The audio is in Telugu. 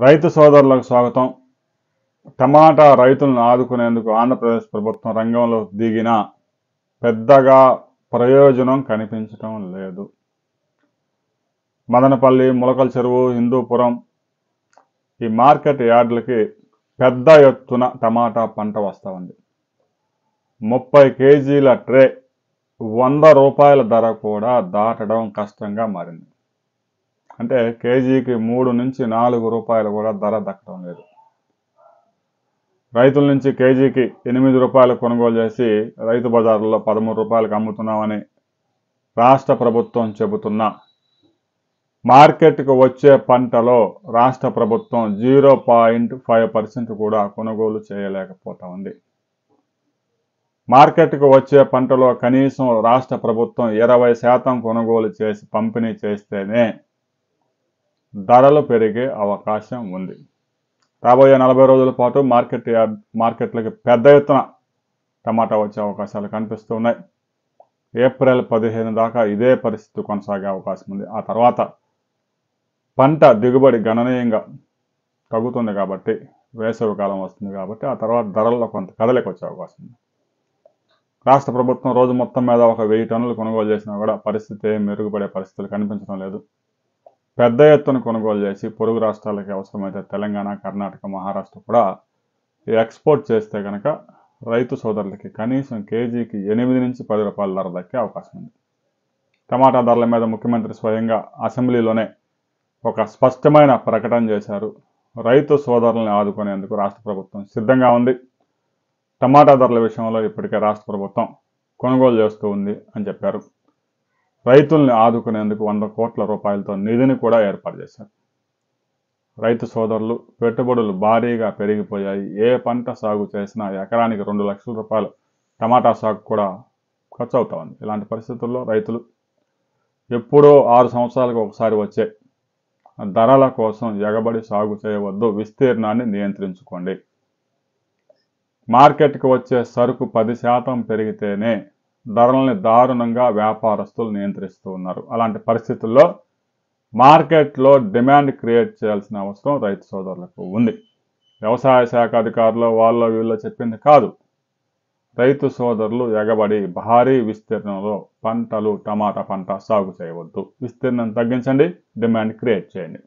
రైతు సోదరులకు స్వాగతం. టమాటా రైతులను ఆదుకునేందుకు ఆంధ్రప్రదేశ్ ప్రభుత్వం రంగంలో దిగిన పెద్దగా ప్రయోజనం కనిపించడం లేదు. మదనపల్లి, ములకల చెరువు, హిందూపురం ఈ మార్కెట్ యార్డులకి పెద్ద ఎత్తున టమాటా పంట వస్తూ ఉంది. 30 కేజీల ట్రే 100 రూపాయల ధర కూడా దాటడం కష్టంగా మారింది. అంటే కేజీకి 3 నుంచి 4 రూపాయలు కూడా ధర దక్కడం లేదు. రైతుల నుంచి కేజీకి 8 రూపాయలు కొనుగోలు చేసి రైతు బజార్లలో 13 రూపాయలకు అమ్ముతున్నామని రాష్ట్ర ప్రభుత్వం చెబుతున్నా మార్కెట్కు వచ్చే పంటలో రాష్ట్ర ప్రభుత్వం 0.5% కూడా కొనుగోలు చేయలేకపోతా ఉంది. మార్కెట్కు వచ్చే పంటలో కనీసం రాష్ట్ర ప్రభుత్వం 20% కొనుగోలు చేసి పంపిణీ చేస్తేనే ధరలు పెరిగే అవకాశం ఉంది. రాబోయే 40 రోజుల పాటు మార్కెట్లకి పెద్ద ఎత్తున టమాటా వచ్చే అవకాశాలు కనిపిస్తూ ఉన్నాయి. ఏప్రిల్ 15 దాకా ఇదే పరిస్థితి కొనసాగే అవకాశం ఉంది. ఆ తర్వాత పంట దిగుబడి గణనీయంగా తగ్గుతుంది కాబట్టి, వేసవి కాలం వస్తుంది కాబట్టి ఆ తర్వాత ధరల్లో కొంత కదలిక వచ్చే అవకాశం ఉంది. రాష్ట్ర ప్రభుత్వం రోజు మొత్తం మీద ఒక 1000 టన్నులు కొనుగోలు చేసినా కూడా పరిస్థితి మెరుగుపడే పరిస్థితులు కనిపించడం లేదు. పెద్ద ఎత్తున కొనుగోలు చేసి పొరుగు రాష్ట్రాలకి అవసరమైతే తెలంగాణ, కర్ణాటక, మహారాష్ట్ర కూడా ఎక్స్పోర్ట్ చేస్తే కనుక రైతు సోదరులకి కనీసం కేజీకి 8 నుంచి 10 రూపాయల ధర దక్కే అవకాశం ఉంది. టమాటా ధరల మీద ముఖ్యమంత్రి స్వయంగా అసెంబ్లీలోనే ఒక స్పష్టమైన ప్రకటన చేశారు. రైతు సోదరులను ఆదుకునేందుకు రాష్ట్ర ప్రభుత్వం సిద్ధంగా ఉంది. టమాటా ధరల విషయంలో ఇప్పటికే రాష్ట్ర ప్రభుత్వం కొనుగోలు చేస్తూ ఉంది అని చెప్పారు. రైతుల్ని ఆదుకునేందుకు 100 కోట్ల రూపాయలతో నిధిని కూడా ఏర్పాటు చేశారు. రైతు సోదరులు పెట్టుబడులు భారీగా పెరిగిపోయాయి. ఏ పంట సాగు చేసినా ఎకరానికి 2 లక్షల రూపాయలు టమాటా సాగు కూడా ఖర్చు అవుతా ఉంది. ఇలాంటి పరిస్థితుల్లో రైతులు ఎప్పుడో 6 సంవత్సరాలకు ఒకసారి వచ్చే ధరల కోసం ఎగబడి సాగు చేయవద్దు. విస్తీర్ణాన్ని నియంత్రించుకోండి. మార్కెట్కి వచ్చే సరుకు 10% పెరిగితేనే ధరల్ని దారుణంగా వ్యాపారస్తులు నియంత్రిస్తూ ఉన్నారు. అలాంటి పరిస్థితుల్లో మార్కెట్లో డిమాండ్ క్రియేట్ చేయాల్సిన అవసరం రైతు సోదరులకు ఉంది. వ్యవసాయ శాఖ అధికారులు వీళ్ళు చెప్పింది కాదు. రైతు సోదరులు ఎగబడి భారీ విస్తీర్ణంలో టమాటా పంట సాగు చేయవద్దు. విస్తీర్ణం తగ్గించండి, డిమాండ్ క్రియేట్ చేయండి.